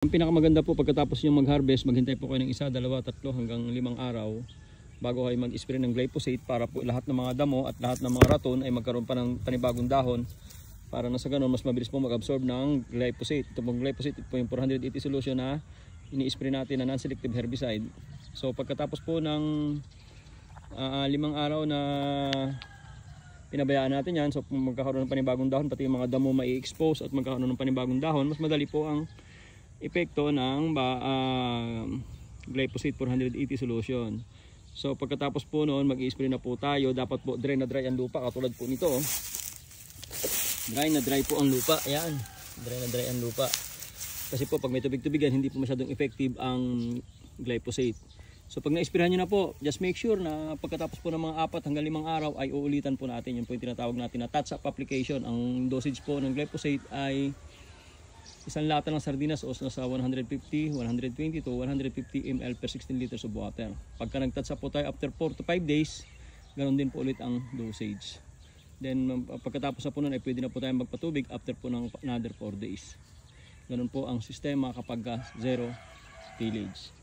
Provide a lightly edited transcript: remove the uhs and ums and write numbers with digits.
Ang pinakamaganda po pagkatapos nyo mag-harvest, maghintay po kayo ng 1, 2, 3 hanggang 5 araw bago kayo mag-spray ng glyphosate para po lahat ng mga damo at lahat ng mga raton ay magkaroon pa ng panibagong dahon para na sa ganun mas mabilis po mag-absorb ng glyphosate. Ito pong glyphosate, ito po yung 480 solution na ini-spray natin na non-selective herbicide. So pagkatapos po ng 5 araw na pinabayaan natin yan, so magkakaroon ng panibagong dahon, pati yung mga damo mai-expose at magkakaroon ng panibagong dahon, mas madali po ang epekto ng glyphosate 480 solution. So pagkatapos po noon mag-i-spray na po tayo. Dapat po dry na dry ang lupa katulad po nito. Dry na dry po ang lupa. Ayan, dry na dry ang lupa. Kasi po pag may tubig-tubigan hindi po masyadong effective ang glyphosate. So pag na-sprayhan nyo na po, just make sure na pagkatapos po ng mga 4 hanggang 5 araw ay uulitan po natin. Yun po yung tinatawag natin na touch-up application. Ang dosage po ng glyphosate ay isang lata ng sardinas o nasa 150, 120 to 150 ml per 16 liters of water. Pagka nag-touch up po tayo after 4 to 5 days, ganoon din po ulit ang dosage. Then pagkatapos na po nun ay pwede na po tayo magpatubig after po ng another 4 days. Ganoon po ang sistema kapag zero tillage.